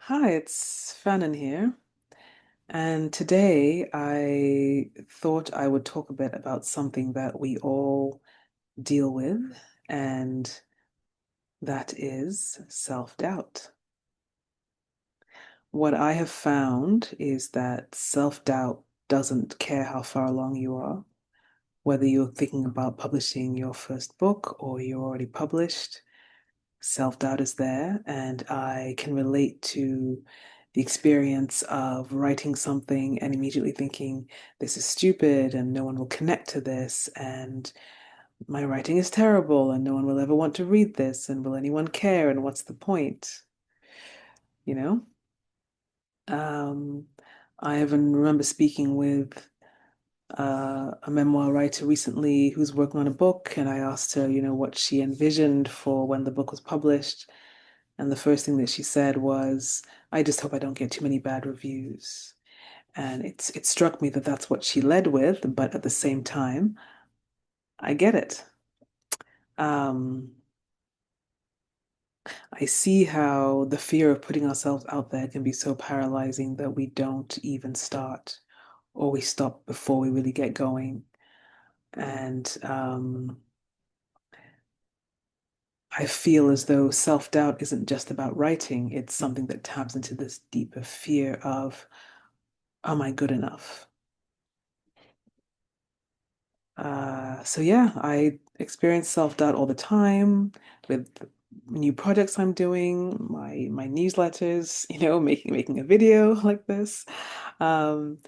Hi, it's Fanon here. And today I thought I would talk a bit about something that we all deal with, and that is self-doubt. What I have found is that self-doubt doesn't care how far along you are, whether you're thinking about publishing your first book or you're already published. Self-doubt is there, and I can relate to the experience of writing something and immediately thinking, this is stupid and no one will connect to this, and my writing is terrible and no one will ever want to read this, and will anyone care, and what's the point? You know? Um, I even remember speaking with a memoir writer recently who's working on a book, and I asked her, what she envisioned for when the book was published. And the first thing that she said was, I just hope I don't get too many bad reviews. And it struck me that that's what she led with, but at the same time, I get it. Um, I see how the fear of putting ourselves out there can be so paralyzing that we don't even start, or we stop before we really get going. And I feel as though self-doubt isn't just about writing, it's something that taps into this deeper fear of, am I good enough? So yeah, I experience self-doubt all the time with new projects I'm doing, my newsletters, making a video like this. Um,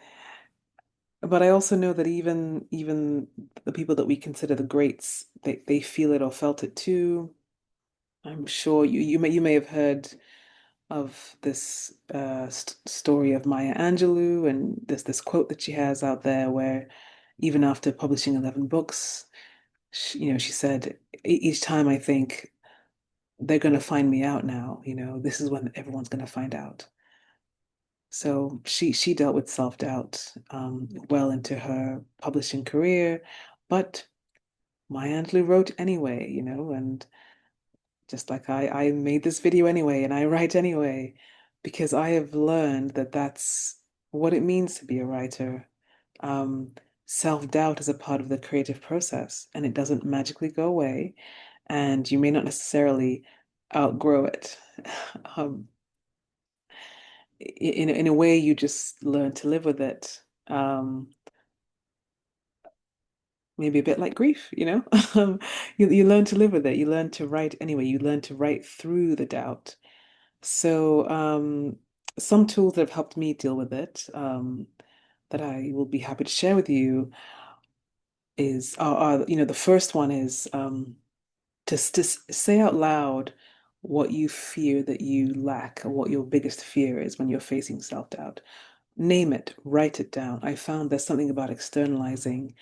but I also know that even the people that we consider the greats, they feel it or felt it too. I'm sure you may have heard of this st story of Maya Angelou, and there's this quote that she has out there where even after publishing 11 books, she said, Each time I think they're going to find me out now, this is when everyone's going to find out." So she dealt with self-doubt well into her publishing career, but Maya Angelou wrote anyway, and just like I made this video anyway, and I write anyway, because I have learned that that's what it means to be a writer. Um, Self-doubt is a part of the creative process, and it doesn't magically go away, and you may not necessarily outgrow it. Um, in a way, you just learn to live with it. Maybe a bit like grief, you learn to live with it. You learn to write anyway. You learn to write through the doubt. So, some tools that have helped me deal with it, that I will be happy to share with you the first one is to say out loud what you fear that you lack, or what your biggest fear is when you're facing self-doubt. Name it, write it down. I found there's something about externalizing,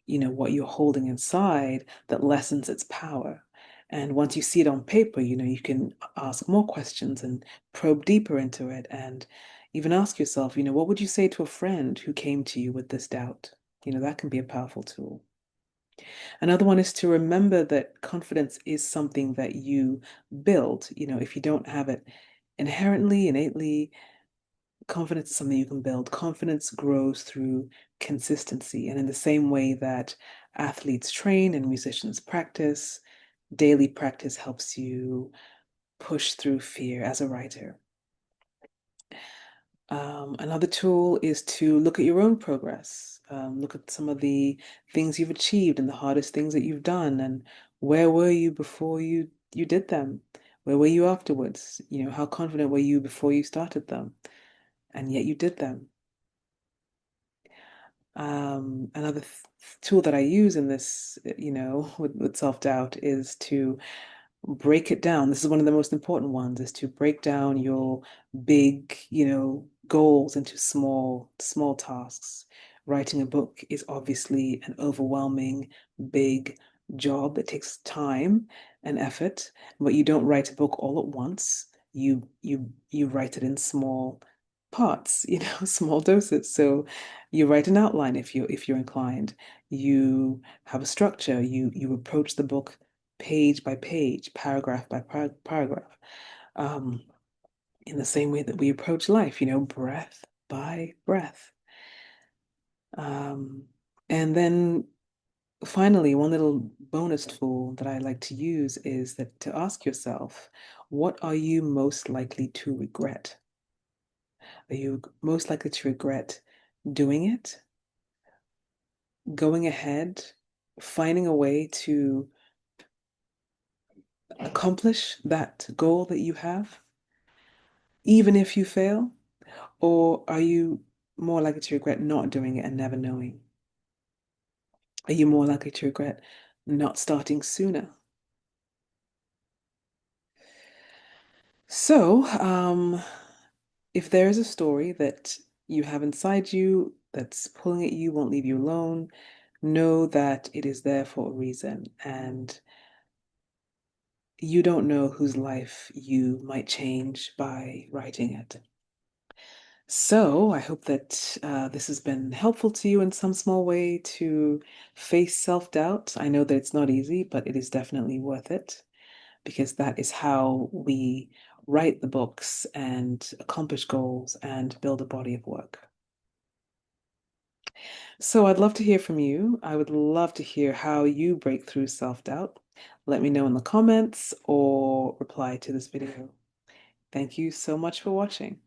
what you're holding inside that lessens its power. And once you see it on paper, you can ask more questions and probe deeper into it, and even ask yourself, what would you say to a friend who came to you with this doubt? That can be a powerful tool. Another one is to remember that confidence is something that you build. If you don't have it inherently, innately, confidence is something you can build. Confidence grows through consistency. And in the same way that athletes train and musicians practice, daily practice helps you push through fear as a writer. Another tool is to look at your own progress. Look at some of the things you've achieved and the hardest things that you've done, and where were you before you did them? Where were you afterwards? How confident were you before you started them? And yet you did them. Another tool that I use in this, with self-doubt is to break it down. This is one of the most important ones, is to break down your big, goals into small tasks. Writing a book is obviously an overwhelming, big job that takes time and effort, but you don't write a book all at once. You write it in small parts, small doses. So you write an outline if you're inclined. You have a structure. You approach the book page by page, paragraph by paragraph. Um, in the same way that we approach life, breath by breath. Um, and then finally, one little bonus tool that I like to use is that to ask yourself, what are you most likely to regret? Are you most likely to regret doing it, going ahead, finding a way to accomplish that goal that you have, even if you fail? Or are you more likely to regret not doing it and never knowing? Are you more likely to regret not starting sooner? So, if there is a story that you have inside you that's pulling at you, won't leave you alone, know that it is there for a reason. And you don't know whose life you might change by writing it. So I hope that this has been helpful to you in some small way to face self-doubt. I know that it's not easy, but it is definitely worth it because that is how we write the books and accomplish goals and build a body of work. So I'd love to hear from you. I would love to hear how you break through self-doubt. Let me know in the comments or reply to this video. Thank you so much for watching.